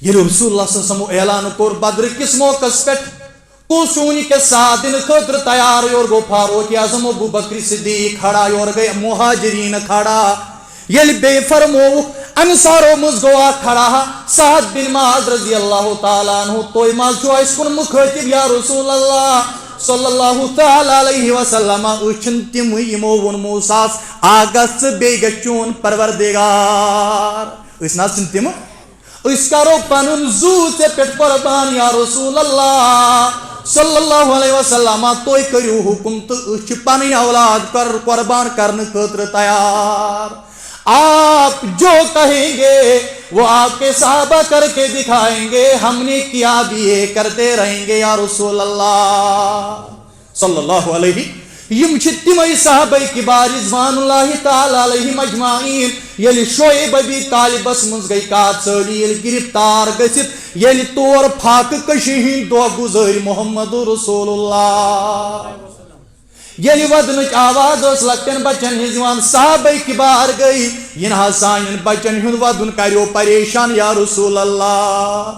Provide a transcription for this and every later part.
یہ رسول اللہ صلی اللہ علیہ وسلم اعلان کور بدر کس موقع پہ کس چونی کے ساتھ دن خطر تیار اور گو فاروق اعظم ابو بکر صدیق کھڑا اور گئے مہاجرین کھڑا یل بے فرمو انصارو مز گوا کھڑا سعد بن معاذ رضی اللہ تعالیٰ عنہ توئی ماز جو اس کن مخاطب یا رسول اللہ صلی اللہ تعالی علیہ وسلم اچھن تم یمو ون موساس آگس بے گچون پروردگار اس نا سن تم اس کرو پنن زو سے پٹ قربان یا رسول اللہ صلی اللہ علیہ وسلم توئی کریو حکم تو اچھ پنن اولاد کر قربان کرنے خاطر تیار آپ جو کہیں گے وہ آپ کے صحابہ کر کے دکھائیں گے ہم نے کیا بھی یہ کرتے رہیں گے یا رسول اللہ صلی اللہ علیہ یم تمے صحابہ کبار رضوان اللہ تعالی علیہم اجمعین یل شعیب ابی طالبس مز گئی کات سالی یل گرفتار گژھت یل طور پھاک کشی ہند دو گزر محمد رسول اللہ یل ودنچ آواز اس لکٹن بچن ہزوان صحابہ کبار گئی ینہا سانین بچن ہند ودن کریو پریشان یا رسول اللہ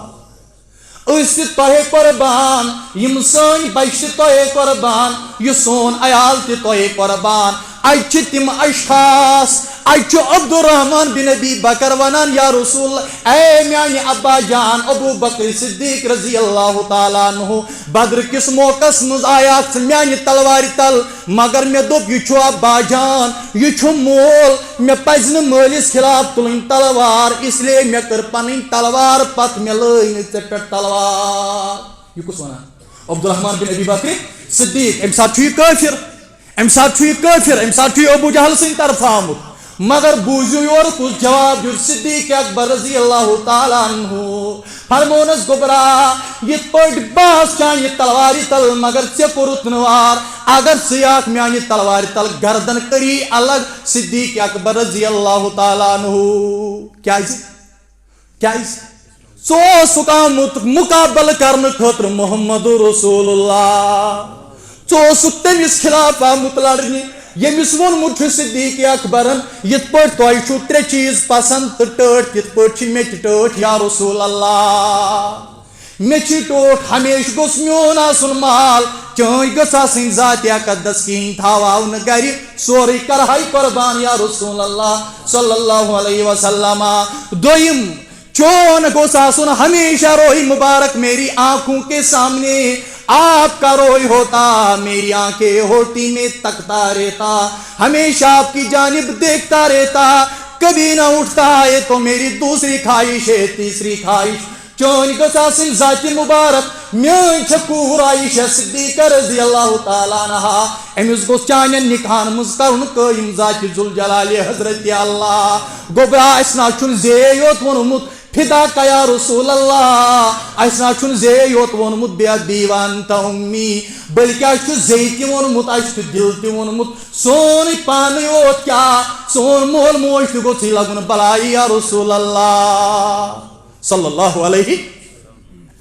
اس توہے قربان یم سن بچ توہے قربان یہ سون عیال تی توہے قربان اچھ تم اشخاص اچھ عبد الرحمن بن ابی بکر ونان یا رسول اللہ اے میانی ابا جان ابو بکر صدیق رضی اللہ تعالیٰ عنہ بدر کس موقع مز آیا میانی تلواری تل مگر میں دوپ یہ چھو ابا جان یہ چھو مول میں پزن مالس خلاف تلن تلوار اس لیے میں کر پنن تلوار پت میں لین ٹکٹ تلوار یہ کس ونان عبد الرحمن بن ابی بکر صدیق ام ساتھ چھو کافر ام ساتھ کافر ام ساتھ ابو جہل سن طرف آمد مگر بوزیو اور کچھ جواب جو صدیق اکبر رضی اللہ تعالیٰ عنہ فرمونس گبرا یہ پٹ باس چان یہ تلواری تل مگر ژے کورت نوار اگر سیاق میانی تلواری تل گردن کری الگ صدیق اکبر رضی اللہ تعالیٰ عنہ کیا سو سکامت مقابل کرنے خاطر محمد رسول اللہ سو تمس خلاف آمت لڑنی یمس وونمت صدیق اکبرن یت پٹ تہ چھو ترے چیز پسند تو ٹاٹ یت پٹ مے ٹاٹ یا رسول اللہ مے ٹوٹ ہمیشہ گوس میون آسن مال چٲنۍ گٔژھ آسٕنۍ ذات اقدس کہین تھاو نہٕ گرِ سورُے کرہاے قربان یا رسول اللہ صلی اللہ علیہ وسلم دویم چون گوس آسن ہمیشہ روئی مبارک میری آنکھوں کے سامنے آپ کا روئی ہوتا میری آنکھیں ہوتی میں تکتا رہتا ہمیشہ آپ کی جانب دیکھتا رہتا کبھی نہ اٹھتا ہے تو میری دوسری خواہش ہے تیسری خواہش چون گوس آسن ذات مبارک میٲنۍ چھےٚ کوٗر عائشہ صدیقہ رضی اللہ تعالیٰ عنہا أمِس گوٚژھ چانٮ۪ن نِکاحن منٛز کرُن قٲیِم ذات ذوالجلالِ حضرت اللہ گوٚبرا اَسہِ نہ چھُنہٕ زے یوت ووٚنمُت فدا کا یا رسول اللہ اسنا چھن زے یوت وونمت بیا دیوان تا امی بلکہ اس زے تی وونمت اس دل تی وونمت سون پان یوت کیا سون مول موج تی گو تھی لگن بلائی یا رسول اللہ صلی اللہ علیہ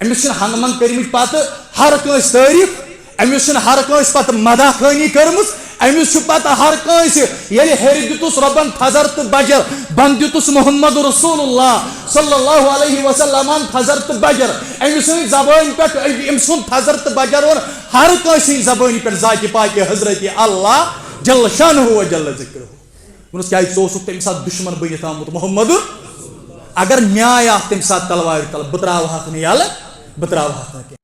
امس چھن ہنگمن کرمت پتہ ہر کانس تعریف امس چھن ہر کانس پتہ مدح خانی کرمس امس پتہ ہر کانس یلی ہر دتس ربن تھزر تو بجر بن دتس محمد رسول اللہ صلی اللہ علیہ وسلم تھزر تو بجر امس زبان پہ امس تھزر تو بجر اور ہر کانس زبان پہ ذات پاک حضرت اللہ جل شانہ و جل ذکرہ ونس کیا سوسک تمہ سات دشمن بنت آمت محمد اگر میائے آ تمہ سات تلوار تل بتراو ہاتھ یل بتراو ہاتھ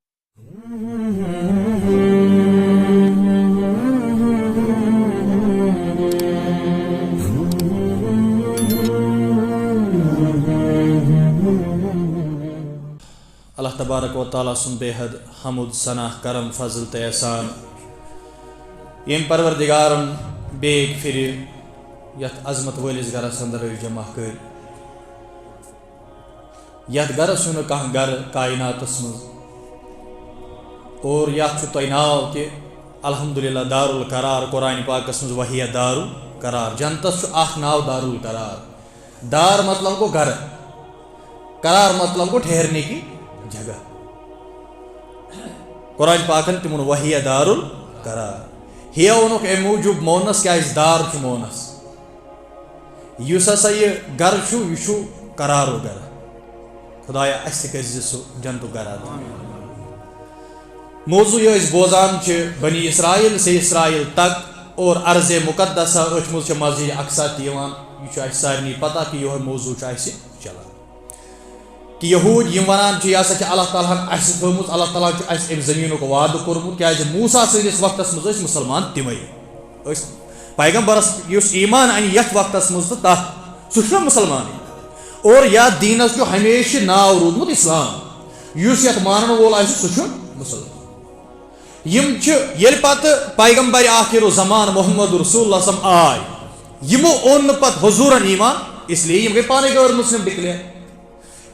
اللہ تبارک و تعالیٰ سن بے حد حمد ثنا کرم فضل تو احسان یم پروردگارن بیگ پھر یت عظمت ولس گرس اندر جمع کر یت گرس نہ کھانا گر کائناتس مز اور یت تہ ناو تہ الحمدللہ دار القرار قرآن پاکس مز وہی دار القرار جنتس اخ ناو دار القرار دار مطلب گو گھر قرار مطلب گو ٹھہرنے کی جگہ قرآن پاکن تمن وہی دار القرار ہی اونک اے موجود مونس کیا دار چھ مونس اس ہسا یہ گر چھ یہ قرار و گر خدایا اس کر سہ جنتک گراد. موضوع یہ بوزان بنی اسرائیل سے اسرائیل تک اور عرض مقدسہ ات مز مسجد اقصا یہ سارے پتہ کہ یہ موضوع چلان کہ یہود یم ونان یہ ہسا اللہ تعالیٰ ہن تھومت اللہ تعالیٰ ام زمین وعدہ کورمت کیازِ موسیٰ سندس وقتس مز مسلمان تمے پیغمبرس اس ایمان ان یت وقتس مز تو سہ مسلمان اور یا دینس ہمیشہ ناو رودمت اسلام اس یت مانن وول سہ مسلمان. یل پتہ پیغمبر آخر زمان محمد رسول اللہ صلی اللہ علیہ وسلم یمو اون پتہ حضورن ایمان اس لیے یم گئی پانے غیر مسلم ڈکلیئر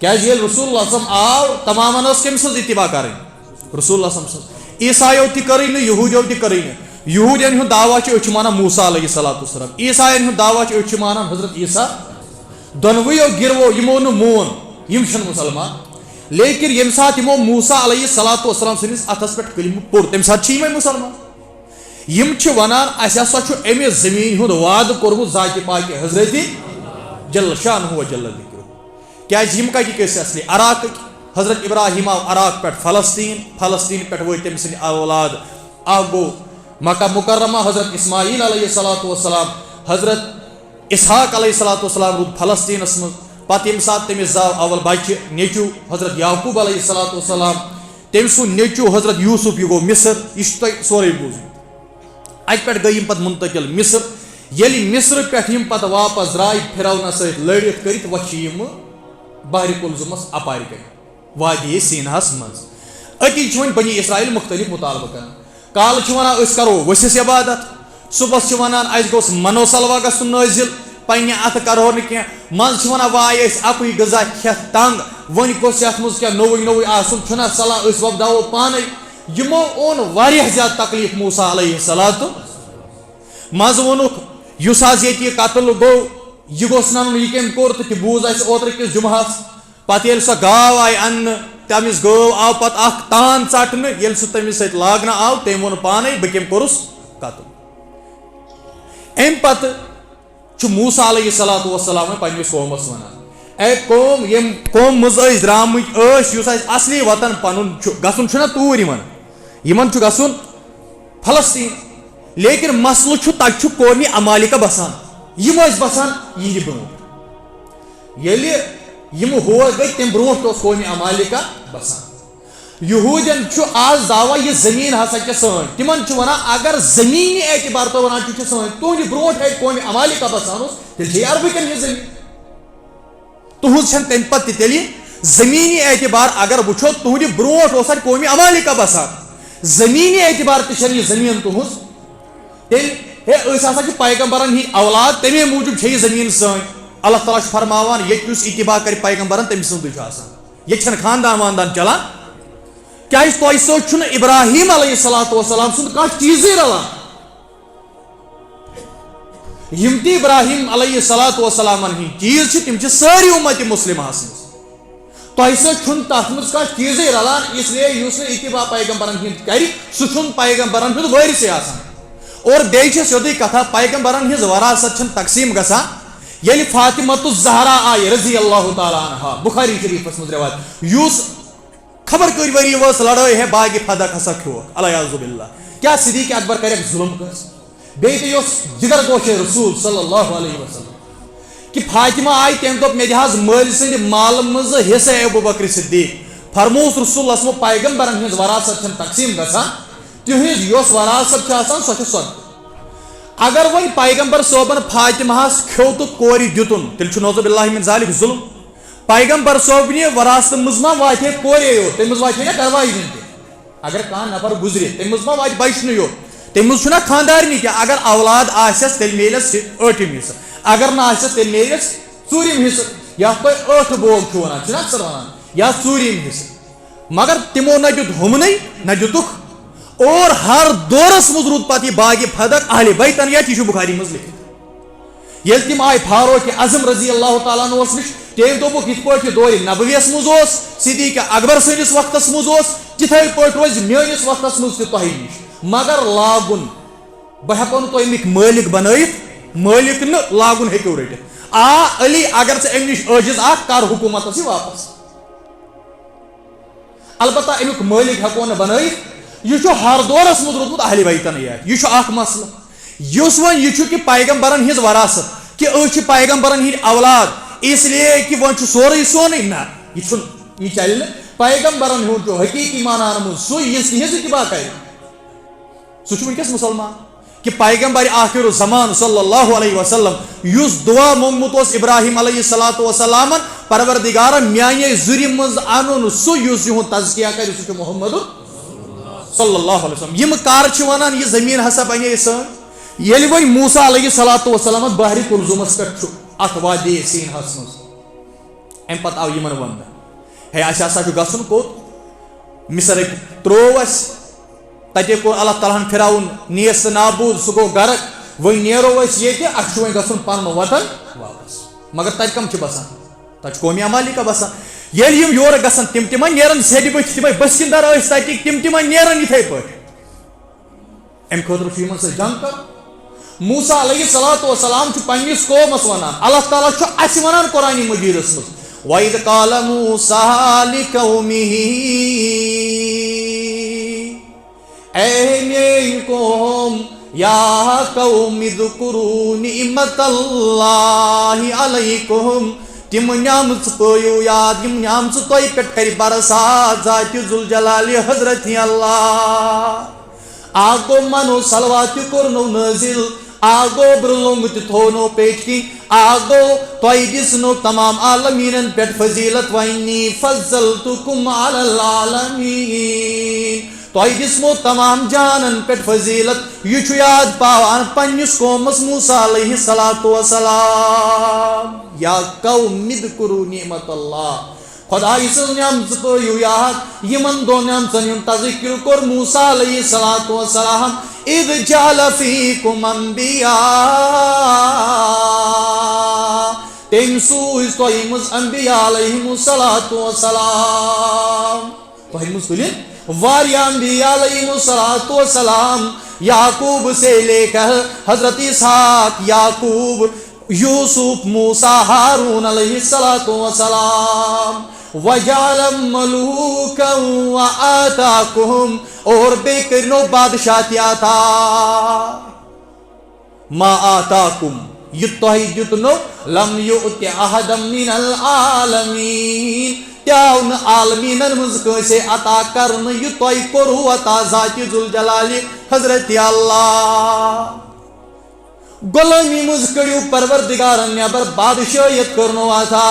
کیازِ یل رسول اللہ صلی اللہ علیہ وسلم آو تمام کم سز اتباع کریں رسول اللہ صلی اللہ علیہ وسلم. عیسائیو تہ کریں یہودیو تہ کریں یہودین ہند دعویٰ أسۍ مانان موسیٰ علیہ السلام عیسائین ہند دعویٰ أسۍ مانان حضرت عیسیٰ دونویو گروو یمو مون یم چھن مسلمان لیکن یم سات یمو موسیٰ علیہ السلام سندس اتھس پہ کلمہ پور تمہ سات مسلمان یم چھ ونان اس ہسا چھ امہ زمین ہند وعدہ کورمت ذات پاک حضرت جل شانہ و جل ذکرہ کیازِ یم کتک ٲسۍ اصلی عراق حضرت ابراہیم آو عراق پہ فلسطین پہ وٲتۍ تٔمۍ سٕنٛدۍ اولاد اکھ گوٚو مکہ مکرمہ حضرت اسماعیل علیہ السلام حضرت اسحاق علیہ السلام روٗد فلسطینس مز پتہ یم سات تمس زاو اول بچہ نیچو حضرت یعقوب علیہ السلام تم سن نیچو حضرت یوسف یہ گو مصر یہ تہ سورے بوزمت ات پہ گئی پتہ منتقل مصر یل مصر پہ پتہ واپس درائے فرعون ست لڑت کرت وچھ یم بحر کلزمس اپار کن وادی سیناہس مز اتی ون بنی اسرائیل مختلف مطالبہ کران کال ونان اس کرو ؤسِس عبادت صبحس ونان اس گوس منو سلوا گژھُن نٲزِل پنہ ات کرو نا مز ونان وائے اکوے غذا کھت تنگ ون گوس یت مز کیا نوے آسن چھنا صلاح اس وۄپداوو پانے یمو اون واریاہ زیادٕ تکلیف موسیٰ علیہ السلام مز وونُکھ یُس حظ ییٚتہِ یہِ قتل گوٚو یہ گوس نن یہ کم کور تو بوز اس اوتر کس جمعہس پتہ یل سو گاو آئی ان تمس گو آو پتہ اخ تان ژٹن یل سہ تمس ست لاگنہ آو تم وون پانے بہ کم کورس قتل ام پتہ چھ موسیٰ علیہ السلام پنس قومس ونان اے قوم یم قوم مز درامت اس اصلی وطن پن گھن چھنا تور یمن گھن فلسطین لیکن مسئلہ تک قومی عمالکہ بسان یم بسان یہ برو یل یم ہور گئی تم برو قومی عمالکہ بسان یہودین آز دعویٰ یہ زمین ہسا کہ سن تمن ونان اگر زمینی اعتبار تو ونان سن تہد برو قومی عمالکہ بسان تیل عربکن یہ زمین تہذ تم پتہ تیل زمینی اعتبار اگر وچو تہد برو قومی عمالکہ بسان زمینی اعتبار تہ یہ زمین تہذ تیل ہے اس ہسا پیغمبرن ہی اولاد تمے موجود یہ زمین سن اللہ تعالیٰ فرماوان یہ اتباع کر پیغمبرن تم سند یہ خاندان واندان چلان کیا تہ سن ابراہیم علیہ السلام سند کھانا چیزی رلان یم تہ ابراہیم علیہ السلام ہند چیز تم ساری امت مسلمہ تہ سن تر مز کھانا چیزی رلان اس لیے اس اتباع پیغمبرن ہند کر سہ پیغمبرن ہند وارث آسان اور بیچ سیودی کتھا پیغمبرن ہز وراثت تقسیم گژھان یل فاطمۃ الزہرا آئی رضی اللہ تعالیٰ عنہا بخاری شریفس مز روایت یس خبر کر وری ورس لڑائی ہے باغ فدق ہسا کھوک الیاذ باللہ کیا صدیق اکبر کرے ظلم کس بیٹے یس جگر گوش رسول صلی اللہ علیہ وسلم کہ فاطمہ آئی تم دپ مے دہاز مل سند مال مز حصہ ابو بکر صدیق فرموس رسول اللہ صلی پیغمبرن ہز وراثت تقسیم گژھان تہذ یس وراثت سو صدقہ اگر ون پیغمبر صوبن فاطمہ کھو تو کور دتن تیل نوز باللہ من ذالک ظلم پیغمبر صوبنہ وراثت مز ما واتہ کورے یوت تم واتہ نا کروائی دن اگر کان نفر گزرے تم ما وات بچن یوت تم چھنا خاندارنی تہ اگر اولاد آسس تیل میلس ٲٹھم حصہ اگر نہ آسس تیل میلس ژوٗرِم حصہ یا تہ ٲٹھ بول چھ ونان چھنا اکثر ونان یا ژوٗرِم حصہ مگر تمو نہ دیت ہمنے نہ دتک اور ہر دورس مز رود پتہ یہ باغ فدق اہل بیتن یہ بخاری مز لکھت یل تم آئی فاروق اعظم رضی اللہ تعالیٰ عنہ نش تم دوپک یت پہ دور نبویس مز صدیق اکبر سندس وقتس مز تتھے پہ روز میانس وقتس مز تہ تہ نش مگر لاگن بہ ہیکو نہ تہ امیک مالک بنائت مالک نہ لاگن ہیکو رٹت علی اگر ژے ام نش عاجز کر حکومت واپس البتہ امیک مالک ہیکو نہ بنائت یہ ہر دورس مز روزمت اہل بیتن یاد یہ اخ مسئلہ اس ون یہ کہ پیغمبرن ہز وراثت کہ پیغمبرن ہند اولاد اس لیے کہ ون سورے سونے نا یہ چلے نا پیغمبرن ہند جو حقیقی معنی مز سو تہذ اتباع کر سہ ونکس مسلمان کہ پیغمبر آخر الزمان صلی اللہ علیہ وسلم اس دعا مونگمت ابراہیم علیہ الصلوۃ والسلام پروردگار میانہ ذریعہ مز ان سہ یہد تذکیہ کر سہ محمد صلی اللہ علیہ وسلم یم کار ونان یہ زمین ہسا بنے سن یل ون موسیٰ علیہ الصلوۃ والسلام بحر کلزمس پہ ات وادی سینہس مز ام پتہ آو یمن ون ہے اسہ ہسا گھن کوت مصر ترو اس تتے کو اللہ تعالیٰ ہن پھراون نیست نابود سہ گو غرق وی نیرو اس یہ اچھا وی گھن پن وطن واپس مگر تت کم بسان تت قومی عمالیکا بسان یل یم یور گھن تم تم نیرن سیڈ بچ تم بسکندر اس تک تم نیرن اتھے پہ ام خاطر سے جنگ کر موسیٰ علیہ الصلوۃ والسلام پنس قومس ونان اللہ تعالیٰ اس ونان قرآن مجیدس مز وَإِذْ قَالَ مُوسَىٰ لِقَوْمِهِ اے میری قوم یا قوم اذکروا نعمت اللہ علیکم تم نعمت پٲیِو یاد یم نعمت تۄہہِ پٮ۪ٹھ کرِ برسات ذاتِ ذوالجلال حضرت اللہ آگو منو صلوات کورنو نازل آگو برلوم تہِ تھونو پیٹ کن آگو تۄہہِ دِژنو تمام عالمینن پٮ۪ٹھ فضیلت وَإِنِّي فَضَّلْتُكُمْ عَلَى الْعَالَمِينَ تۄہہِ دِژمو تمام جانن پٮ۪ٹھ فضیلت یہ یاد پاوان پننس قومس موسیٰ علیہ الصلوۃ والسلام یا قوم اذکروا نعمت اللہ خدائی سٕنٛز نعمت پٲیِو یاد یمن دۄن نعمتن ہُنٛد تذکر کوٚر موسیٰ علیہ الصلوۃ والسلام اذ جعل فیکم انبیاء تٔمۍ سوٗزۍ تۄہہِ منٛز انبیاء علیہم الصلوۃ والسلام تۄہہِ منٛز تُلِنۍ واریاہ انبیاء علیہم الصلوۃ والسلام یعقوب سے لے کر حضرت اسحاق یعقوب یوسف موسیٰ ہارون علیہ الصلوۃ والسلام وجعل ملوکا وآتاکہم اور بے کرنو بادشاہتی عطا ما آتاکم یہ تۄہہِ دیُتنو لم یؤت احدا من العالمین تیاو نہ عالمینن مز کٲنٛسے عطا کرنہٕ یہ تۄہہِ کوٚروٕ عطا ذاتِ ذوالجلالِ حضرت اللہ غلٲمی مز کٔڑِو پروردگارن نیبر بادشاہیت کٔرنو عطا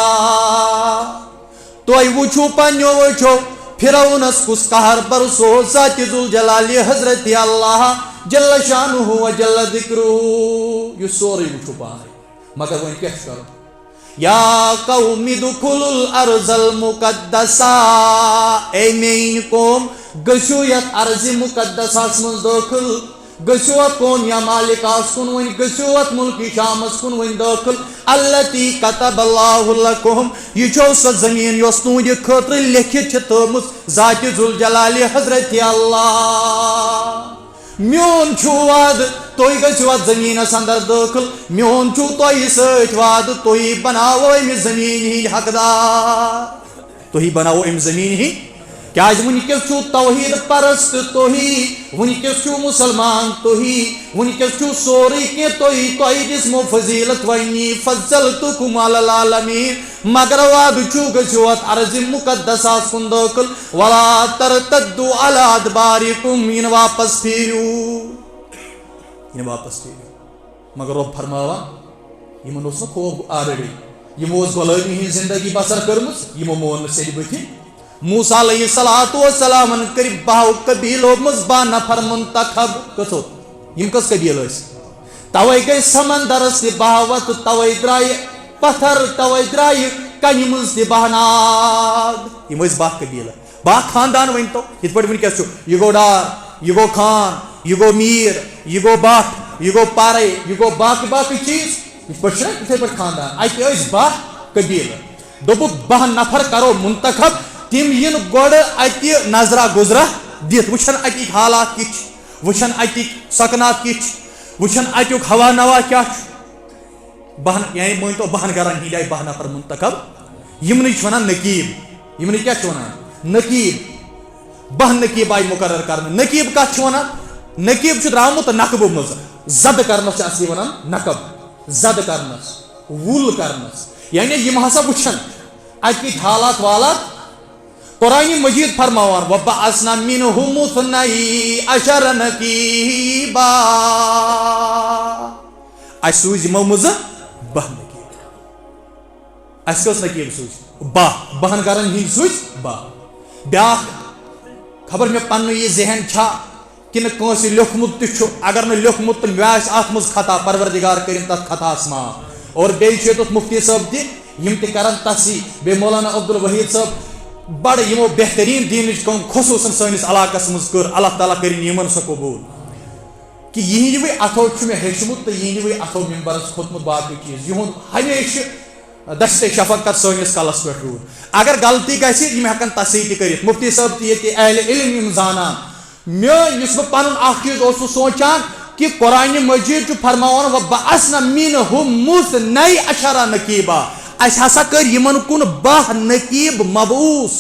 تۄہہِ وٕچھِو پننیو أچھو فرعونس کُس قہر برسو ذاتِ ذوالجلالِ حضرت اللہ جل شانہ و جل ذکرہ یہ سورُے وٕچھِو پانے مگر وۄنۍ کیٛاہ چھُ کرُن یا قوم ادخلوا الارض المقدسہ اے میٲنۍ قوم گٔژھِو یتھ ارضِ مقدسس منٛز دٲخل گٔژھِو اتھ کونیا مالکاس کُن وۄنۍ گٔژھِو اتھ ملکِ شامس کُن وۄنۍ دٲخل التی کتب اللہ لکم یہ چھو سۄ زمین یۄس تُہنٛدِ خٲطرٕ لیکھِتھ چھِ تھٲومٕژ ذاتِ ذوالجلالِ حضرت اللہ میون چھُ وعدٕ تُہۍ گٔژھِو اتھ زمیٖنس اندر دٲخل میون چھُ تۄہہِ سۭتۍ وعدٕ تُہۍ بناوو امہِ زمیٖن ہٕنٛدۍ حقدار تُہۍ بناوو امہِ زمیٖن ہٕنٛدۍ کیٛازِ وٕنکیٚس چھُو توحیٖد پرست تُہی وٕنکیٚس چھُو مُسلمان تُہی وٕنکیٚس چھُو سورُے کینٛہہ تُہی تۄہہِ دِژمو فضیلت وَإِنِّي فَضَّلْتُكُمْ عَلَى الْعَالَمِينَ مگر وعدٕ چھُ گٔژھِو اتھ ارضِ مقدسس کُن دٲخل وَلَا تَرْتَدُّوا عَلَى أَدْبَارِكُمْ یِنہٕ واپس پھیرِو مگر رۄب فرماوان یِمن اوس نہٕ خوف آلریڈی یِمو ٲس غلٲمی ہٕنٛز زندگی بسر کٔرمٕژ یِمو مون نہٕ سیٚدِ بٔتھِ موسیٰ علیہ الصلوۃ والسلام کٔرۍ 10 قبیٖلو منٛز 10 نفر منتخب کٔژو یِم کٔژ قبیٖل ٲسۍ توے گٔے سمندرس تہِ بہاوت تہٕ توے درٛایہِ پتھر توے درٛایہِ کنہِ منٛز تہِ 10 ناگ یِم ٲسۍ 10 قبیٖلہٕ 10 خاندان ؤنۍتو یِتھ پٲٹھۍ وٕنکیٚس چھُ یہِ گوٚو ڈار یہِ گوٚو خان یہِ گوٚو میٖر یہِ گوٚو بٹ یہِ گوٚو پرے یہِ گوٚو باقٕے چیٖز یِتھ پٲٹھۍ چھُنہ یِتھٕے پٲٹھۍ خاندان اَتہِ ٲسۍ 10 قبیٖلہٕ دوٚپُکھ 10 نفر کرو منتخب تم ین گۄڈٕ اتہِ نظرا گُزرا دِتھ وٕچھن اتِکۍ حالات کِتھ چھِ وٕچھن اتِکۍ سکنات کِتھ چھِ وٕچھن اتیُک ہوا نوا کیٛاہ چھُ 10 یعنی مٲنۍتو 10 گرن ہِنٛدۍ آیہِ 10 نفر منتخب یِمنٕے چھِ ونان نقیٖب یِمنٕے کیٛاہ چھِ ونان نقیٖب 10 نقیب آئی مقرر کرنا. نقیب کت ونان نقیب درامت نقب مز زد کرنس اصلی ونان نقب زد کرنس وول کرنس یعنی یم ہسا وچھن اتک حالات والات قرآن مجید فرماوان وَبَعَثْنَا مِنْهُمُ اثْنَيْ عَشَرَ نَقِيبًا اس سوز یمو مز 12 نقیب اس کس نقیب سوز 12 کرن ہند سوز 12 بیا خبر میں پن یہ ذہن چھا کہ کنس لیوکھمت تہ اگر نہ لیوکھمت تو مے ات مز خطا پروردگار کرن تت خطاس معاف اور بیچ مفتی صاحب تہ یم تہ کرن تصحیح بے مولانا عبدالوحید صاحب بڑ یمو بہترین دینچ کم خصوصاً سنس علاقس مز کر اللہ تعالیٰ کرن یمن سہ قبول کہ یہندی اتھو میں ہیچمت تو یہندی اتھو ممبرس کھوتمت باقی چیز یہد ہمیشہ دست شفقت سنس کلس پہ رود اگر غلطی گژھِ یم ہیکن تصحیح تہ کرت مفتی صاحب تہ یہ اہل علم یم زانان اس بہ پن اخ چیز اوسس سوچان کہ قرآن مجید فرماوان وَبَعَثْنَا مِنْهُمُ اثْنَيْ عَشَرَ نَقِيبًا اس ہسا کر یمن کن 12 نقیب مبعوث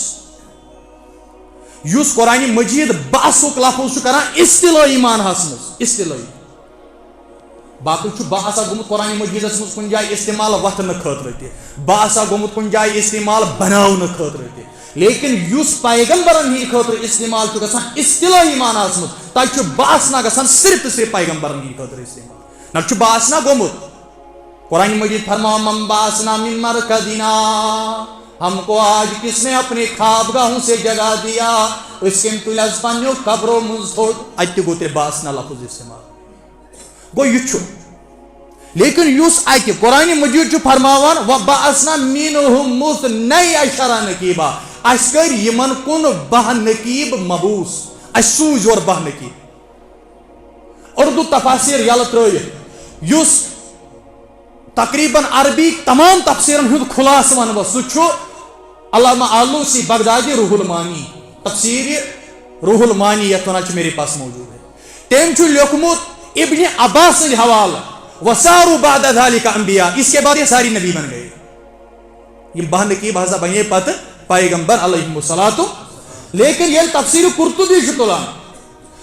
یس قرآن مجید بعثک لفظ کران اصطلاحی معناہس مز اصطلاحی باقی باسا گومت قرآن مجیدس مز کن جائے استعمال وتھن خاطر تہ باسا گومت کن جائے استعمال بناون خاطر تہ لیکن یس پیغمبرن ہی خاطر استعمال گژھان اصطلاحی معناہس مز تتہ باسنا گژھان صرف صرف پیغمبرن ہی خاطر استعمال نہ باسنا گومت قرآن مجید فرما من باسنا من مرکدنا ہم کو آج کس نے اپنے خوابگاہوں سے جگا دیا اس کے تلز پنیو قبروں مزدود اتی گو تے باسنا لفظ استعمال گو یہ لیکن یس اتہ قرآن مجید فرماوان وَبَعَثْنَا مِنْهُمُ اثْنَيْ عَشَرَ نَقِيبًا اس کر یمن کن 12 نقیب مبعوث اس سوز اور 12 نقیب اردو تفاسیر یل ترٲیِتھ یس تقریباً عربی تمام تفسیرن ہند خلاصہ ون بہ سہ علامہ آلوسی بغدادی روح المانی تفسیر روح المانی یت ونان میرے پاس موجود ہے تم لیوکھمت ابن عباس سند حوالہ وَسَارُوا بَعْدَ ذَلِكَ انبیاء اس کے بعد یہ ساری نبی بن گئے یہ 12 نقیب ہسا بنے پتہ پیغمبر علیہ الصلوۃ لیکن یہ تفسیر قرطبی تلان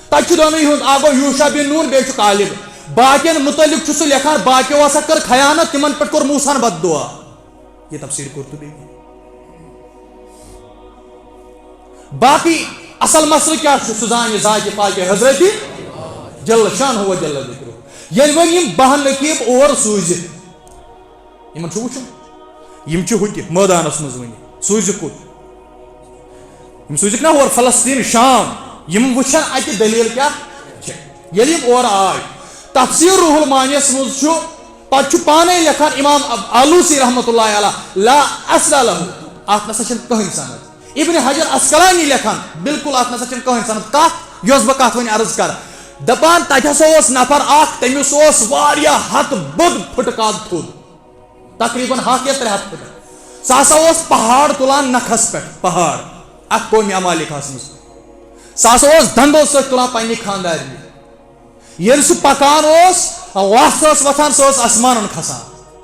تک دونوں ہند آگو یوشع بن نون بیچ کالب باقین متعلق سہ لکھان باقیو ہسا کر خیانت تمن پہ کور موسیٰ بد دعا یہ تفسیر قرطبی باقی اصل مسئلہ کیا سہ زان ذات پاک حضرت جل شانہ و جل ذکرہ یل ون یم 12 نقیب اور سوزت یمن وچھن یم ہوتی میدانس مز ون سوز کت یم سوزک نا اور فلسطین شام یم وچھن اتہ دلیل کیا یل یم اور آئے تفسیر روح المانیس مز پتہ پانے لکھان امام آلوسی رحمۃ اللہ علیہ لا اصل لہ ات نسا کہین سند ابن حجر عسقلانی لکھان بالکل ات نسا کہین سند کت یس بہ کت ون عرض کر دپان تتہ ہسا نفر اخ تمس ہتھ بوٚڑ پھٹکاد تھوٚد تقریباً 100 یا 300 پھٹ سہ ہسا پہاڑ تلان نکھس پہ پہاڑ ات قومی عمالقہس مز سہ ہسا دندو سۭتۍ تلان پننہِ خاندارنہِ ییٚلہِ سُہ پکان وَتھ ٲس وۄتھان سۄ ٲس آسمانن کھسان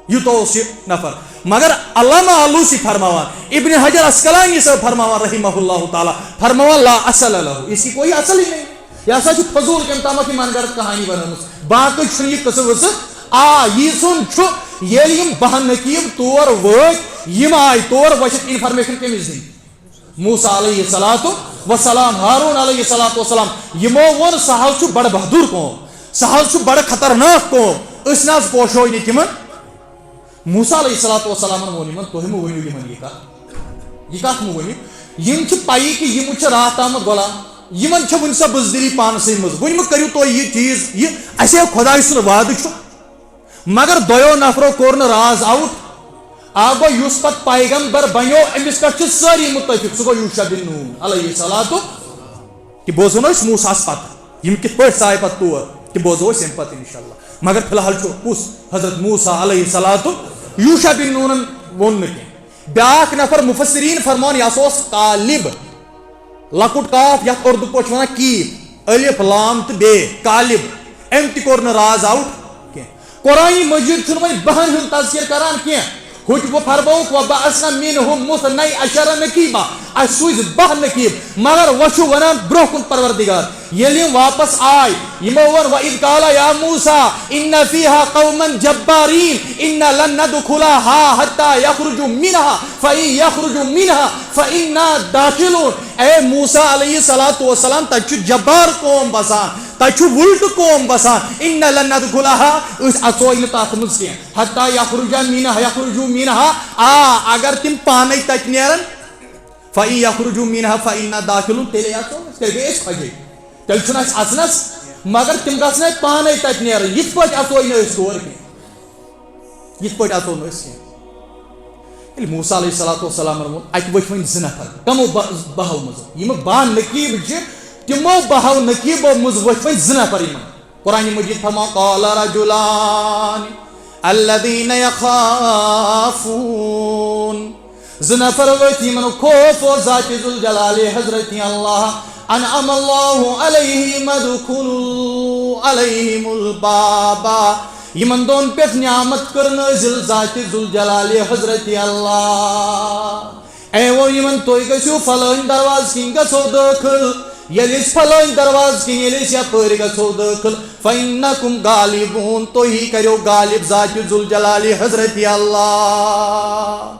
یوٗتاہ اوس یہِ نفر مگر علامہ آلوسی فرماوان ابن حجر عسقلانی صاحب فرماوان رحمہ اللہ تعالیٰ فرماوان لا اصل لہ اس کی کوئی اصل ہی نہیں یہ ہسا فضول کم تامت من گھر کہانی بنٲمٕژ باقٕے چھُنہٕ یہِ قصہٕ وٕژھ یی سُنٛد چھُ ییٚلہِ یِم 12 نقیٖب تور وٲتۍ یِم آے تور ؤسِتھ انفارمیشن کٔمِس دِنۍ موسیٰ علیہ الصلوۃ والسلام ہارون علیہ الصلوۃ والسلام یمو ووٚن سہل چھُ بڑٕ بہادُر قوم سہل چھُ بڑٕ خطرناک قوم أسۍ نہ حظ پوشو نہٕ تِمن موسیٰ علیہ الصلوۃ والسلامن ووٚن یِمن تُہۍ مہٕ ؤنِو یِمن یہِ کتھ مہٕ ؤنِو یِم چھِ پَیی کہِ یِم چھِ راتھ تامَتھ غلام یِمن چھِ وٕنہِ سۄ بُزدِلی پانسٕے منٛز وٕنہِ مہٕ کٔرِو تُہۍ یہِ چیٖز یہِ اَسے خۄداے سُنٛد وعدٕ چھُ مگر دۄیو نفرو کوٚر نہٕ راز آوُٹ گوٚو یُس پتہٕ پیغمبر بنیو أمِس پٮ۪ٹھ چھِ سٲری مُتفِق سُہ گوٚو یوٗشع بن نون علیہ الصلوۃ تہِ بوزو نہ أسۍ موسیٰ پتہٕ یِم کِتھ پٲٹھۍ ژاے پتہٕ تور تہِ بوزو أسۍ اَمہِ پتہٕ انشاء اللہ مگر فی الحال چھُ کُس حضرت موسیٰ علیہ الصلوۃ یوٗشع بن نونن ووٚن نہٕ کینٛہہ بیٛاکھ نفر مُفسریٖن فرماوان یہِ ہسا اوس کالب لۄکُٹ کاف یتھ اردو پٲٹھۍ وَنان کیٖف الف لام تہٕ بیٚیہِ کالب أمۍ تہِ کوٚر نہٕ راز آوُٹ کینٛہہ قرآن مجیٖد چھُنہٕ وۄنۍ 12 ہُنٛد تذکر کران کینٛہہ حجب فرموک وبعثنا منهم 12 نقیبا سوز 12 نقیب مگر وچو ونان برو کن پروردگار یلی واپس آئے یمو ون وَإِذْ قَالَ يَا مُوسَى إِنَّ فِيهَا قَوْمًا جَبَّارِينَ إِنَّ لَن نَّدْخُلَهَا حَتَّى يَخْرُجُوا مِنْهَا فَإِن يَخْرُجُوا مِنْهَا فَإِنَّا دَاخِلُونَ اے موسیٰ علیہ السلام تچو جبار قوم بسان تچو ولٹ قوم بسان إِنَّ لَن نَّدْخُلَهَا اس اچوئی نتاق مزکین حَتَّى يَخْرُجُوا مِنْهَا اگر تم پانے تک نیرن فَإِن يَخْرُجُوا مِنْهَا فَإِنَّا دَاخِلُونَ تیلے آسو تیلے گئے اس خجے تیل چھنا اس اصنس مگر تم گھنے پانے تک نیرن یت پٹ اچوئی نس دور کی یت پٹ اچو نس کی موسیٰ علیہ السلام ات وچ ون 2 نفر کمو بہو مز یم بان نقیب تمو بہو نقیبو مز وچ ون 2 نفر یم قرآن مجید فرما قال رجلان الذين يخافون 2 نفر وچ یمن خوف و ذات ذوالجلال حضرت اللہ انعم اللہ علیہم ادخلوا علیہم البابا یمن دون پیٹ نعمت کر نازل ذات ذوالجلال حضرت اللہ اے وہ یمن توئی گژھو فلٲنۍ درواز کِنۍ گژھو دٲخل ییٚلہِ أسۍ فلٲنۍ درواز کِنۍ ییٚلہِ أسۍ یپٲرۍ گژھو دٲخل فإنکم غالبون تُہی کٔرِو غالب ذات ذوالجلال حضرت اللہ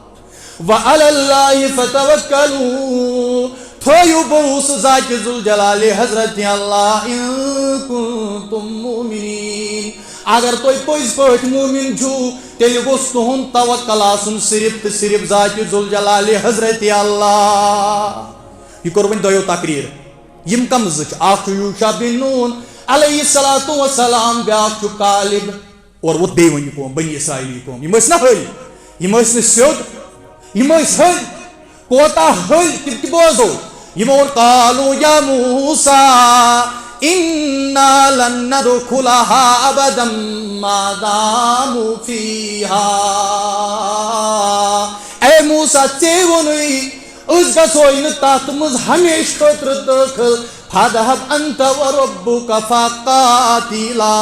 وعلى اللہ فتوکلوا تھویو بروس ذات ذوالجلال حضرت اللہ ان کنتم مومنین اگر توی پوز پٲٹھۍ مومن چھو تیٚلہِ گوٚژھ تُہُنٛد توکل آسُن صرف تہٕ صرف ذات ذوالجلال حضرت اللہ یہ کوٚر وۄنۍ دۄیو تقریر یم کم زٕ چھِ اکھ چھُ یوٗشا بن نون علیہ الصلوۃ والسلام بیاکھ چھُ کالب اور وہ بیٚیہِ وۄنۍ یہِ قوم بنی اسرائیلی قوم یم ٲسۍ نہ ہٕلۍ یم ٲسۍ نہٕ سیوٚد یم ٲسۍ ہٕلۍ کوتاہ ہٕلۍ تِم تہِ بوزو یمو قالوا یا موسیٰ انا لن ندخلها ابدا ما داموا فیہا اے موسیٰ ژےٚ ووٚنُے أسۍ گژھوے نہٕ تتھ منٛز ہمیشہِ خٲطرٕ دٲخل فاذهب انت وربك فقاتلا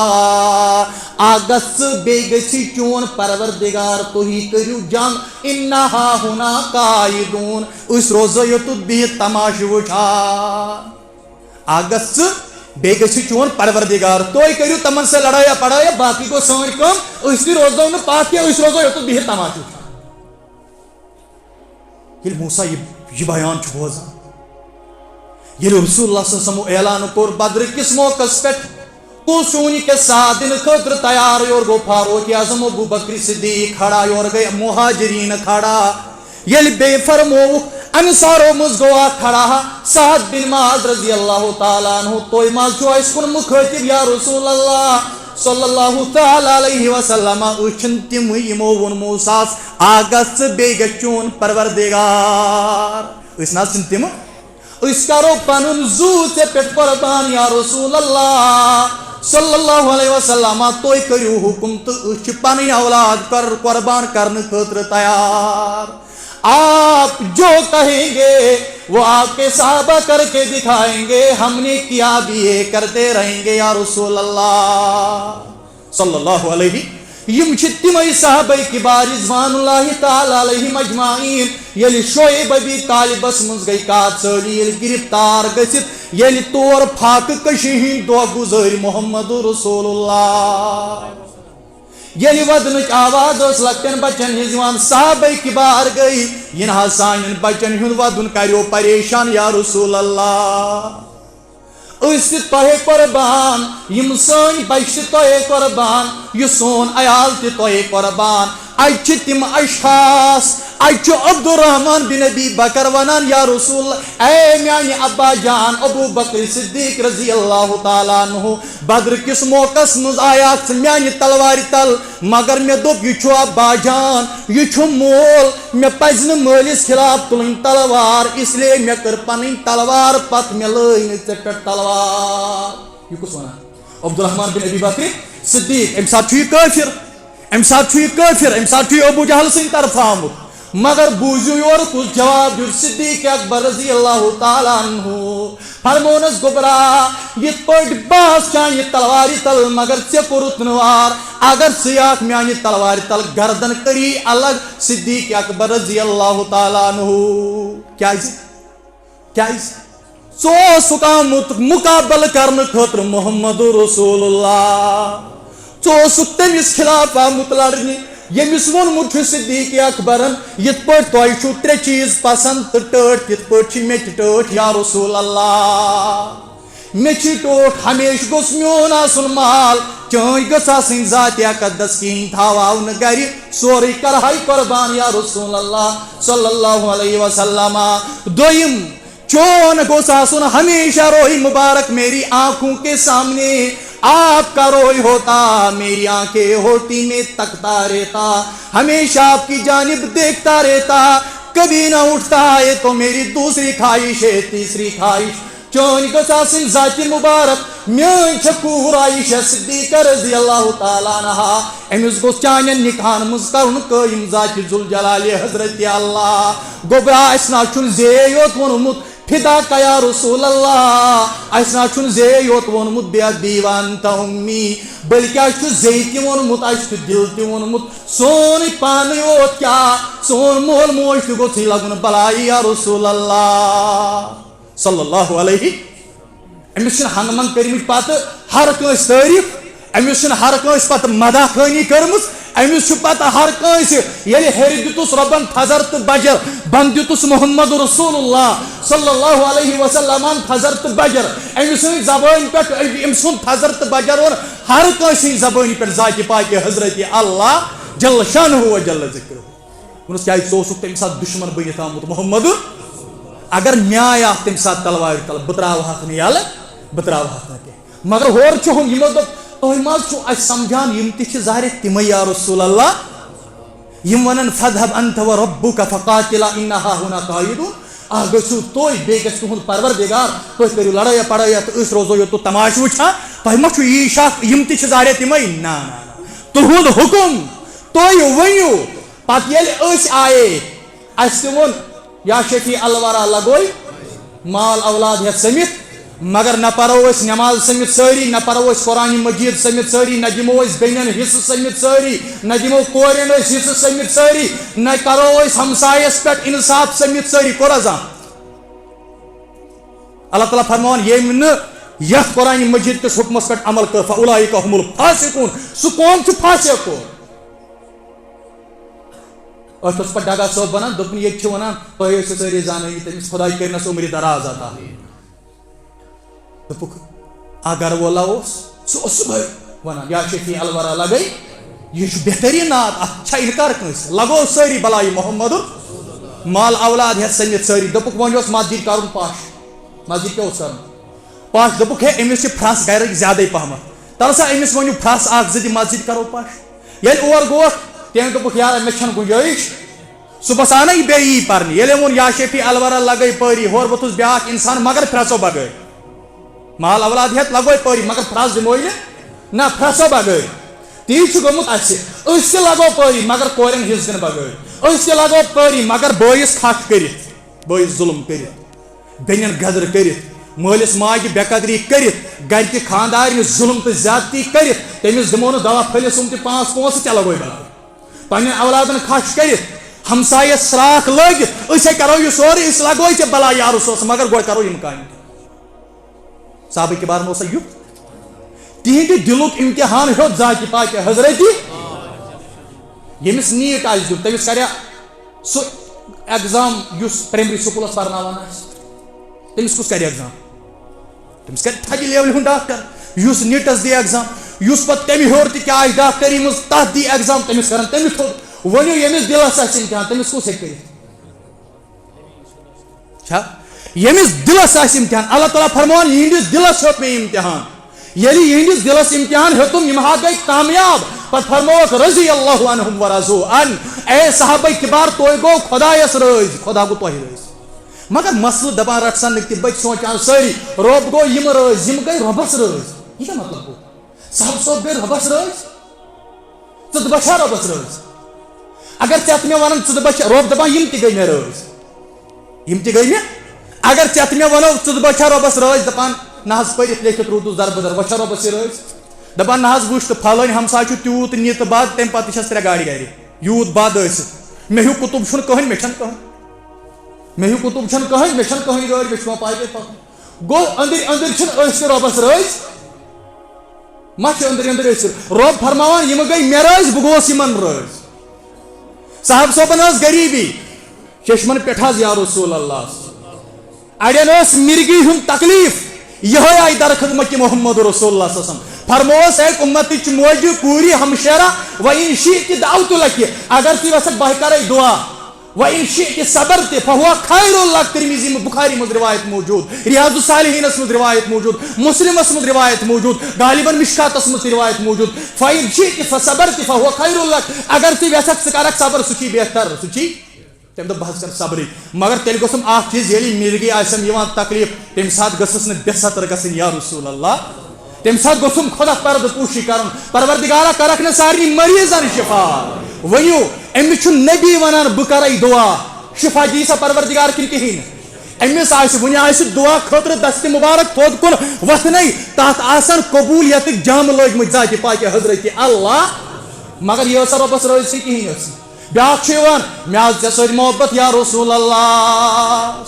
اگس بیٚیہِ گژھِ چون پروردگار تُہی کٔرِو جنگ انا ہاہُنا قاعدون أسۍ روزو یوٚتُتھ بِہِتھ تماشہٕ وٕچھان اگس بیٚیہِ گژھِ چون پروردگار تُہۍ کٔرِو تمن سۭتۍ لڑٲیا پڑٲیا باقٕے گوٚو سٲنۍ کٲم أسۍ تہِ روزو نہٕ پتھ کینٛہہ أسۍ روزو یوٚتُتھ بِہِتھ تماشہٕ وٕچھان ییٚلہِ موسیٰ یہ بیان چھُ بوزان ییٚلہِ رسول اللہ صلی اللہ علیہ وسلم اعلان کوٚر بدر کِس موقعس پٮ۪ٹھ کُل شوٗنہِ کے ساتھ دِنہٕ خٲطرٕ تیار یورٕ گوٚو فاروق اعظم ابو بکر صدیق کھڑا یورٕ گٔے مہاجریٖن کھڑا ییٚلہِ بیٚیہِ فرمووُکھ انصارو منٛز گوٚو اکھ کھڑا سعد بن معاذ رضی اللہ تعالیٰ عنہ تُہۍ ما چھُو اَسہِ کُن مُخٲطِب یا رسول اللہ صلی اللہ تعالیٰ علیہ وسلم أسۍ چھِنہٕ تِمٕے یِمو ووٚن موسیٰس اگس ژٕ بیٚیہِ گژھِ چون پروردگار أسۍ نہ حظ چھِنہٕ تِمہٕ أسۍ کرو پنُن زوٗ ژےٚ پٮ۪ٹھ قۄربان یا رسول اللہ صلی اللہ علیہ وسلم تُہۍ کٔرِو حُکم تہٕ أسۍ چھِ پنٕنۍ اولاد قۄربان کرنہٕ خٲطرٕ تیار آپ جو کہیں گے وہ آپ کے صحابہ کر کے دکھائیں گے ہم نے کیا بھی یہ کرتے رہیں گے یا رسول اللہ صلی اللہ علیہ یم چھ تمے صحابہ کبار رضوان اللہ تعالی علیہم اجمعین یلی شعیب ابی طالبس منز گئی کات ژٲڑی یلی گرفتار گژھِتھ یلی تور پھاکہٕ کشی ہٕنٛدۍ دۄہ گُزٲرۍ محمد رسول اللہ ییٚلہِ ودنٕچ آواز ٲس لۄکٹٮ۪ن بچن ہٕنٛز یِوان صحابہ کبار گٔے یہِ نہ حظ سانٮ۪ن بچن ہُنٛد ودُن کریو پریشان یا رسول اللہ أسۍ تہِ تۄہے قۄربان یِم سٲنۍ بچہِ تہِ تۄہے قۄربان یہِ سون عیال تہِ تۄہے قۄربان اَتہِ چھِ تِم اشخاص اَتہِ چھُ عبدالرحمان بن ابی بکر ونان یا رسول اے میانہِ ابا جان ابو بکر صدیق رضی اللہ تعالیٰ عنہ بدر کِس موقعس منٛز آیاکھ ژٕ میانہِ تلوارِ تل مگر مےٚ دوٚپ یہِ چھُ ابا جان یہِ چھُ مول مےٚ پزِ نہٕ مٲلِس خلاف تُلٕنۍ تلوار اس لیے مےٚ کٔر پنٕنۍ تلوار پتہٕ مےٚ لٲج نہٕ ژےٚ پٮ۪ٹھ تلوار یہِ کُس ونان عبدالرحمان بن ابی بکر صدیق امہِ ساتہٕ چھُ یہِ کٲفِر امہِ ساتہٕ چھُ یہِ کٲفِر امہِ ساتہٕ چھُ یہِ ابوٗ جہل سٕنٛدِ طرفہٕ آمُت مگر بوٗزِو یورٕ کُس جواب دیُت صدیق اکبر رضی اللہ تعالیٰ عنہ فرمونس گوبرا یت پٹ باس چانہ تلواری تل مگر ژے کورت نوار اگر ژٕ یاکھ میانہ تلواری تل گردن کری الگ صدیق اکبر رضی اللہ تعالیٰ عنہ کیازِ ژٕ آمت مقابل کرنے خاطر محمد رسول اللہ ژٕ تمس خلاف آمت لڑنہ یمس وونمت صدیق اکبرن یت پٹ تۄہہِ چھو ترے چیز پسند تو ٹٲٹھ تِتھ پٲٹھۍ چھِ مےٚ تہِ ٹٲٹھ یا رسول اللہ مےٚ چھِ ٹوٹھ ہمیشہ گوٚژھ میون آسُن مال چٲنۍ گٔژھ آسٕنۍ ذاتِ اقدس کِہیٖنۍ تھاو نہٕ گرِ سورُے کرہاے قربان یا رسول اللہ صلی اللہ علیہ وسلم دوٚیِم چون گوٚژھ آسُن ہمیشہ روئی مبارک میری آنکھوں کے سامنے آپ کا روئی ہوتا میری آنکھیں ہوتی میں تکتا رہتا ہمیشہ آپ کی جانب دیکھتا رہتا کبھی نہ اٹھتا ہے تو میری دوسری خواہش ہے تیسری خواہش چون گوٚژھ آسٕنۍ ذاتِ مبارک میٲنۍ چھےٚ کوٗر عایشہ صدیقہ رضی اللہ تعالیٰ عنہا أمِس گوٚژھ چانٮ۪ن نِکاحن منٛز کرُن قٲیِم ذاتِ ذوالجلالِ حضرت اللہ گوٚبرا اَسہِ نہ چھُنہٕ زے یوت ووٚنمُت فدا کا یا رسول اللہ اَسہِ نہ چھُنہٕ زے یوت ووٚنمُت بی وانت امی بلکہ اَسہِ چھُ زے تہِ ووٚنمُت اَسہِ چھُ دل تہِ ووٚنمُت سونُے پانٕے یوت کیٛاہ سون مول موج تہِ گوٚژھٕے لگُن بلایہِ یا رسول اللہ صلی اللہ علیہ أمِس چھِنہٕ ہنٛگہٕ منٛگہٕ کٔرمٕتۍ پتہٕ ہر کٲنٛسہِ تعریٖف أمِس چھِنہٕ ہر کٲنٛسہِ پتہٕ مداح خٲنی کٔرمٕژ أمِس چھُ پتہٕ ہر کٲنٛسہِ ییٚلہِ ہیٚرِ دِتُس رۄبن تھزر تہٕ بجر بۄنہٕ دِتُس محمد رسول اللہ صلی اللہ علیہ وسلمن تھزر تہٕ بجر أمۍ سٕنٛدِ زبٲنۍ پٮ۪ٹھ أمۍ سُنٛد تھزر تہٕ بجر اوٚن ہر کٲنٛسہِ ہٕنٛدِ زبٲنۍ پٮ۪ٹھ ذاتِ پاکہِ حضرت اللہ جل شانہ و جل ذکرہ ووٚنُس کیٛازِ ژٕ اوسُکھ تمہِ ساتہٕ دُشمن بٔنِتھ آمُت محمد اگر مےٚ آیہِ اکھ تمہِ ساتہٕ تلوارِ تل بہٕ تراوہاکھ نہٕ یلہٕ بہٕ تراوہاکھ نہٕ کینٛہہ مگر ہورٕ چھُ ہُم یِمو دوٚپ تُہۍ ما چھُو اَسہِ سمجھان یِم تہِ چھِ ظاہرِ تِمے یا رسول اللہ یِم ونان فذهب انت وربك فقاتلا انا هاهنا قاعدون اکھ گٔژھِو تُہۍ بیٚیہِ گژھِ تُہُنٛد پروردگار تُہۍ کٔرِو لڑٲیا پڑٲیا تہٕ أسۍ روزو یوٚت تماشہٕ وٕچھان تۄہہِ ما چھُو یی شک یِم تہِ چھِ ظاہرِ تِمے نہ تُہُنٛد حُکُم تُہۍ ؤنِو پتہٕ ییٚلہِ أسۍ آیے اَسہِ تہِ ووٚن یا شفیع الورا لگوے مال اولاد ہٮ۪تھ سٔمِتھ مگر نہ پرو أسۍ نٮ۪ماز سٔمِتھ سٲری نہ پرو أسۍ قرآنِ مجیٖد سٔمِتھ سٲری نہ دِمو أسۍ بیٚنٮ۪ن حصہٕ سٔمِتھ سٲری نہ دِمو کورٮ۪ن أسۍ حصہٕ سٔمِتھ سٲری نہ کرو أسۍ ہمسایس پٮ۪ٹھ انصاف سٔمِتھ سٲری کوٚر حظ اللہ تعالیٰ فرماوان ییٚمۍ نہٕ یتھ قرآنِ مجیٖد کِس حُکمس پٮ۪ٹھ عمل کٔر فاولئک هم الفاسقون سُہ قوم چھُ فاسق قوم أتھۍ اوس پتہٕ ڈگا صٲب ونان دوٚپُن ییٚتہِ چھِ ونان تۄہہِ ٲسِو سٲری زانٲنی تٔمِس خۄداے کٔرنس عمرِ دراز عطا دوٚپُکھ اکھ گرٕ وولا اوس سُہ اوس صبحٲے ونان یا شفیع الورا لگے یہ چھُ بہتریٖن ناد اتھ چھا انکار کٲنٛسہِ لگو سٲری بلایہِ محمد مال اولاد ہٮ۪تھ سٔمِتھ سٲری دوٚپُکھ وۄنۍ اوس مسجد کرُن پش مسجد کیٛاہ اوس کرُن پش دوٚپُکھ ہے أمِس چھِ پھرٛس گرٕکۍ زیادے پہمتھ تل سا أمِس ؤنِو پھرٛس اکھ زٕ دِ مسجد کرو پش ییٚلہِ اور گوکھ تٔمۍ دوٚپُکھ یارا مےٚ چھنہٕ گُنجٲیش صُبحس آو نہ یہِ بیٚیہِ یی پرنہِ ییٚلہِ ووٚن یا شفیع الورا لگے پٲری ہورٕ ووٚتھُس بیٛاکھ انسان مگر پھرٛسو بغٲر مال اولاد ہٮ۪تھ لگوے پٲری مگر پھرٛس دِموے نہ پھرٛسو بغٲر تی چھُ گوٚمُت اَسہِ أسۍ تہِ لگو پٲری مگر کورٮ۪ن حصہٕ دِنہٕ بغٲر أسۍ تہِ لگو پٲری مگر بٲیِس کھٹھ کٔرِتھ بٲیِس ظُلم کٔرِتھ بیٚنٮ۪ن غدر کٔرِتھ مٲلِس ماجہِ بے قدری کٔرِتھ گرِ تہِ خاندارنہِ ظُلم تہٕ زیادتی کٔرِتھ تٔمِس دِمو نہٕ دوا پھٔلِس تہِ 5 پونٛسہٕ تہِ لگوے بلاے پننٮ۪ن اولادن کھٹھ کٔرِتھ ہمسایس سراکھ لٲگِتھ أسۍ ہے کرو یہِ سورُے أسۍ لگوے ژےٚ بلاے یا رسول مگر گۄڈٕ کرو یِم کامہِ صحابہ کے بارن اوسا یُتھ تِہنٛدِ دِلُک امتحان ہیوٚت ذاتِ پاکہِ حضرت ییٚمِس نیٖٹ آسہِ دیُن تٔمِس کریا سُہ ایگزام یُس پرایمری سکوٗلس پرناوان آسہِ تٔمِس کُس کرِ ایگزام تٔمِس کرِ تھدِ لیولہِ ہُنٛد ڈاکٹر یُس نیٖٹس دی ایگزام یُس پتہٕ تمہِ ہیوٚر تہِ کیٛاہ آسہِ ڈاکٹری منٛز تتھ دی ایگزام تٔمِس کرن تمہِ تھوٚد ؤنِو ییٚمِس دِلس آسہِ امتحان تٔمِس کُس ہیٚکہِ کٔرِتھ چھا ییٚمِس دِلس آسہِ امتحان اللہ تعالیٰ فرماوان یِہنٛدِس دِلس ہیوٚت مےٚ امتحان ییٚلہِ یِہنٛدِس دِلس امتحان ہیوٚتُم یِم ہا گٔے کامیاب پتہٕ فرمووکھ رضی اللہ عنہم ورضوا عن اے صحابہ کِبار تُہۍ گوٚو خۄدایس رٲضۍ خۄدا گوٚو تۄہہِ رٲضۍ مگر مسلہٕ دپان رٹ سا نٕکۍ بٔچۍ سونٛچان سٲری رۄب گوٚو یِم رٲضۍ یِم گٔے رۄبس رٲضۍ یہِ کیٛاہ مطلب گوٚو صاحب صٲب گٔے رۄبس رٲضۍ ژٕ دپکھ چھا رۄبس رٲضۍ اگر ژےٚ مےٚ ونان ژٕ دپکھ رۄب دپان یِم تہِ گٔے مےٚ رٲضۍ یِم تہِ گٔے مےٚ اگر چت مے ونو ژٕ بچھا رۄبس رٲضۍ دپان نہ حظ پٔرِتھ لیکھِتھ روٗدُس دربدر وچھا رۄبس یہِ رٲضۍ دپان نہ حظ وٕچھ تہٕ پھلٲنۍ ہمساے چھُ تیوٗت نِتہٕ بد تمہِ پتہٕ چھس 3 گاڑِ گرِ یوٗت بد ٲسِتھ مےٚ ہیوٗ کُتُب چھُنہٕ کٕہٕنۍ مےٚ چھنہٕ کٕہٕنۍ مےٚ ہیوٗ کُتُب چھنہٕ کٕہٕنۍ مےٚ چھنہٕ کٕہٕنۍ گٲڑۍ مےٚ چھُ پاے پکُن گوٚو أنٛدٕرۍ أنٛدٕرۍ چھِنہٕ أسۍ تہِ رۄبس رٲضۍ ما چھِ أنٛدٕرۍ أنٛدٕرۍ أسۍ رۄب فرماوان یِم گٔے مےٚ رٲضۍ بہٕ گوٚوُس یِمن رٲضۍ صاحب صٲبن ٲس غریٖبی چشمن پٮ۪ٹھ حظ یا رسول اللہ اڑین ٲس مرگی ہُنٛد تکلیٖف یِہوے آیہِ در خدمت محمد رسول اللہ صلی اللہ علیہ وسلم فرموس اے امتٕچ موجہِ کوٗرِ ہمشیرا وَإِن شِئْتِ دعوتُ لَكِ اگر ژٕ یژھکھ بہٕ کرے دعا وَإِن شِئْتِ صبرتِ فهو خير لك ترمذی بخاری منٛز روایت موجود ریاض الصالحینس منٛز روایت موجود مسلمس منٛز روایت موجود غالباً مشکاتس منٛز روایت موجود فَإِن شِئْتِ فصبرتِ فهو خير لك اگر ژٕ یژھکھ ژٕ کرکھ صبر سُہ چھی بہتر سُہ چھی تمہِ دۄہ بہٕ حظ کر صبرٕے مگر تیٚلہِ گوٚژھُم اکھ چیٖز ییٚلہِ مرگی آسٮ۪م یِوان تکلیٖف تمہِ ساتہٕ گٔژھٕس نہٕ بے ستر گژھٕنۍ یا رسول اللہ تمہِ ساتہٕ گوٚژھُم خۄدا پردٕ پوٗشی کرُن پروردگارا کرکھ نہٕ سارنٕے مریضن شفا ؤنِو أمِس چھُ نبی ونان بہٕ کرے دعا شفا دی سا پروردگار کِنہٕ کِہیٖنۍ نہٕ أمِس آسہِ وُنہِ آسہِ دعا خٲطرٕ دستہِ مُبارک تھوٚد کُن وۄتھنٕے تتھ آسن قبوٗلیتٕکۍ جامہٕ لٲگمٕتۍ ذاتہِ پاکہِ حضرتِ اللہ مگر یہِ ٲسا رۄبس رٲضۍ کِہیٖنۍ ٲس بیاکھ چھُ یِوان مےٚ حظ ژےٚ سۭتۍ محبت یا رسول اللہ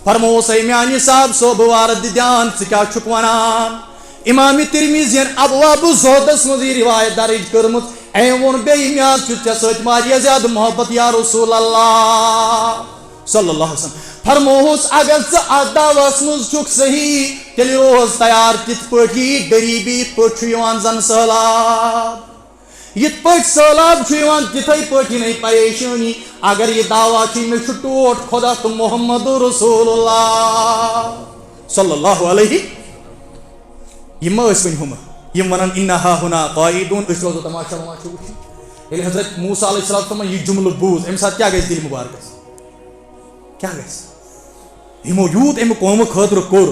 فرموس اے میانہِ صاحب صٲب وارٕ دِ دھیان ژٕ کیٛاہ چھُکھ ونان امام ترمذین ابواب الزہدس منٛز یہِ روایت درج کٔرمٕژ أمۍ ووٚن بیٚیہِ مےٚ حظ چھُ ژےٚ سۭتۍ واریاہ زیادٕ محبت یا رسول اللہ صلی اللہ علیہ وسلم فرموہُس اگر ژٕ اتھ دعوس منٛز چھُکھ صحیح تیٚلہِ روز تیار تِتھ پٲٹھۍ یی غریٖبی یِتھ پٲٹھۍ چھُ یِوان زن سہلاب یِتھ پٲٹھۍ سہلاب چھُ یِوان تِتھٕے پٲٹھۍ یِنٕے پریشٲنی اگر یہِ دعوا چھُ مےٚ چھُ ٹوٹھ خۄدا تہٕ محمد رسول اللہ صلی اللہ علیہ یِم ما ٲسۍ وۄنۍ ہُمہٕ یِم ونان اِنَّ ہا ہُنا قاعدون أسۍ روزو تماشا وماشا وٕچھِنۍ ییٚلہِ حضرت موسیٰ علیہ السلام یہِ جملہٕ بوٗز اَمہِ ساتہٕ کیٛاہ گژھِ دِلہِ مُبارکس کیٛاہ گژھِ یِمو یوٗت اَمہِ قومہٕ خٲطرٕ کوٚر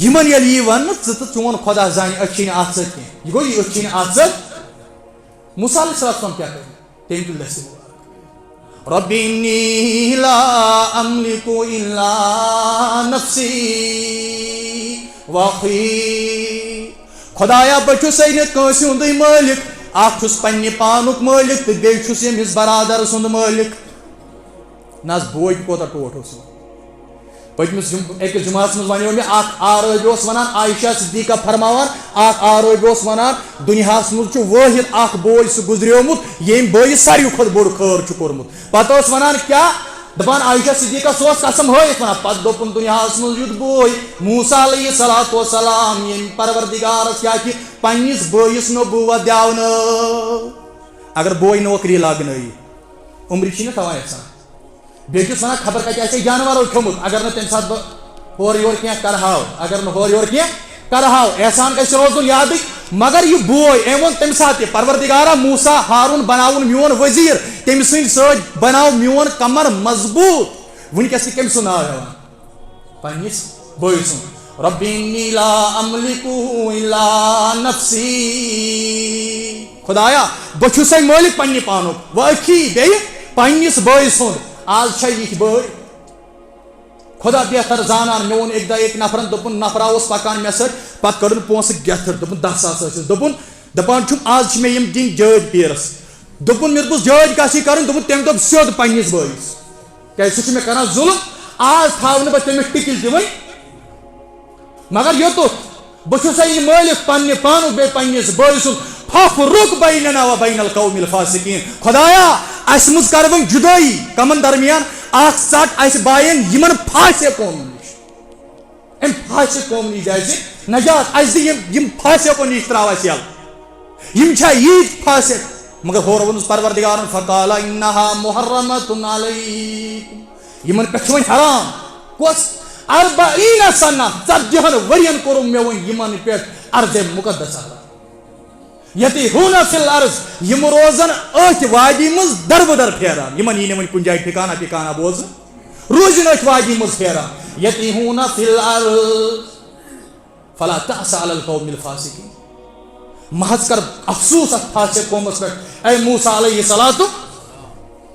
یِمن ییٚلہِ یی وننہٕ ژٕ تہٕ چون خۄدا زانہِ أسۍ چھِی نہٕ اَتھ سۭتۍ کینٛہہ یہِ گوٚو یہِ أسۍ چھِی نہٕ اَتھ سۭتۍ موسیٰ علیہ السلام کیٛاہ کرِ تٔمۍ تُل دستہِ مُبارک رب انی لا املک الا نفسی واخی خدایا بہٕ چھُسے نہٕ کٲنٛسہِ ہُنٛدُے مٲلِک اکھ چھُس پننہِ پانُک مٲلِک تہٕ بیٚیہِ چھُس ییٚمِس برادر سُنٛد مٲلِک نہ حظ بوے کوتاہ ٹوٹھ اوس پٔتمِس أکِس جُمعس منٛز وَنیو مےٚ اکھ آرٲبۍ اوس وَنان عایشہ صدیقہ فرماوان اکھ آرٲبۍ اوس وَنان دُنیاہس منٛز چھُ وٲحد اکھ بوے سُہ گُزریومُت ییٚمۍ بٲیِس ساروی کھۄتہٕ بوٚڑ خٲر چھُ کوٚرمُت پتہٕ اوس وَنان کیٛاہ دپان عایشہ صدیقہ سُہ اوس قسم ہٲیِتھ وَنان پتہٕ دوٚپُن دُنیاہس منٛز یُتھ بوے موسیٰ علیہ الصلوٰۃ والسلام ییٚمۍ پروردگارس کیٛاہ کہِ پننِس بٲیِس نبوت دیاونٲو اگر بوے نوکری لاگنٲیی عمرِ چھِی نہ تھاوان یژھان بیٚیہِ چھُس وَنان خبر کَتہِ آسہِ جانورو کھیوٚمُت اگر نہٕ تَمہِ ساتہٕ بہٕ ہورٕ یورٕ کینٛہہ کرٕہاو اگر نہٕ ہورٕ یورٕ کینٛہہ کرٕہاو احسان گژھِ روزُن یادٕے مگر یہِ بوے أمۍ ووٚن تَمہِ ساتہٕ تہِ پروردگارا موسیٰ ہارون بناوُن میون ؤزیٖر تٔمۍ سٕنٛدۍ سۭتۍ بناو میون کمر مضبوٗط وٕنکیٚس چھِ کٔمۍ سُنٛد ناو ہٮ۪وان پننِس بٲے سُنٛد رب انی لا املک الا نفسی خدایا بہٕ چھُسے مٲلِک پننہِ پانُک وۄنۍ أکھی بیٚیہِ پننِس بٲے سُنٛد آز چھا یِتھۍ بٲے خۄدا بہتر زانان مےٚ ووٚن اَکہِ دۄہ أکۍ نفرن دوٚپُن نفرا اوس پکان مےٚ سۭتۍ پتہٕ کٔڑٕن پونٛسہٕ گٮ۪تھٕر دوٚپُن 10,000 ٲسِس دوٚپُن دپان چھُم آز چھِ مےٚ یِم دِنۍ جٲج پیٖرس دوٚپُن مےٚ دوٚپُس جٲج کَس چھِ کَرٕنۍ دوٚپُن تٔمۍ دوٚپ سیوٚد پننِس بٲیِس کیازِ سُہ چھُ مےٚ کران ظُلم آز تھاو نہٕ بہٕ تٔمِس ٹِکِل دِوٕنۍ مگر یوٚتُتھ بہٕ چھُسے یہِ مٲلِک پننہِ پانُک بیٚیہِ پننِس بٲے سُنٛد فَفرُق بیننا و بین القوم الفاسقین خدایا اَسہِ منٛز کر وۄنۍ جُدٲیی کمن درمیان اکھ ژٹ اَسہِ باین یِمن پھاسے قومن نِش أمۍ پھاسے قوم نِش اَسہِ نجات اَسہِ دِ یِم فاسقو نِش تراو اَسہِ یَلہٕ یِم چھا ییٖتۍ فاسق مگر ہورٕ ووٚنُس پروردگارن فقال انها محرمۃ علیکم یِمن پٮ۪ٹھ چھُ وۄنۍ حرام کۄس 40 سنہ 40 ؤرین کوٚرُم مےٚ وۄنۍ یِمن پٮ۪ٹھ عرضے مُقدس یتیٖہوٗنَ فِی الارض یِم روزن أتھۍ وادی منٛز دربدر پھیران یِمن یی نہٕ وۄنۍ کُنہِ جایہِ ٹھِکانا ٹھِکانا بوزنہٕ روزن أتھۍ وادی منٛز پھیران یتیٖہوٗنَ فِی الارض فلا تأس علی القوم الفاسقین محض کر افسوس اتھ فاسق قومس پٮ۪ٹھ اے موسیٰ علیہ الصلوٰۃ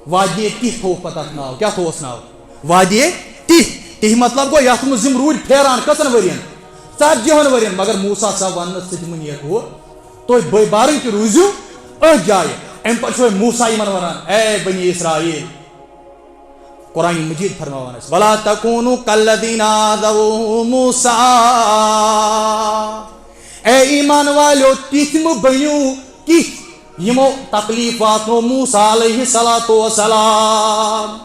وادی تِہ تھوٚوُکھ پتہٕ اتھ ناو کیٛاہ تھوٚوُس ناو وادی تِہ تی مطلب گو یت مز روٗدۍ پھیران کٔژن ؤرین 40 ؤرین مگر موسیٰ صاحب وننہٕ سۭتۍ نیرِ ہو تُہۍ بارٕنۍ تہِ روٗزِو أتھۍ جایہِ امہِ پتہٕ چھُ موسیٰ یِمن ونان اے بنی اسرائیل قرآن مجید فرماوان اس ولا تکونوا کالذین آذوا موسیٰ اے ایمان والیو تِتھۍ مہٕ بٔنِو تِتھۍ یِمو تکلیف واتنو موسیٰ علیہ الصلوۃ والسلام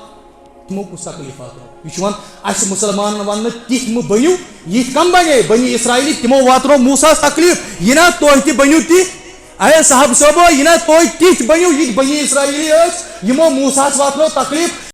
تِمو کُس تکلیف واتنو یہ چھُ اس مسلمان وننہٕ تِتھۍ مہٕ بٔنِو یِتھ کم بنے بنی اسرائیلی تِمو واتنو موسیٰ تکلیف یہِ نا تُہۍ تہِ بٔنِو تِتھۍ اے صاحب صٲبو یہِ نا تُہۍ تِتھۍ بٔنِو یِتھ بنی اسرائیلی ٲسۍ یِمو موسیٰ ہس واتنو تکلیف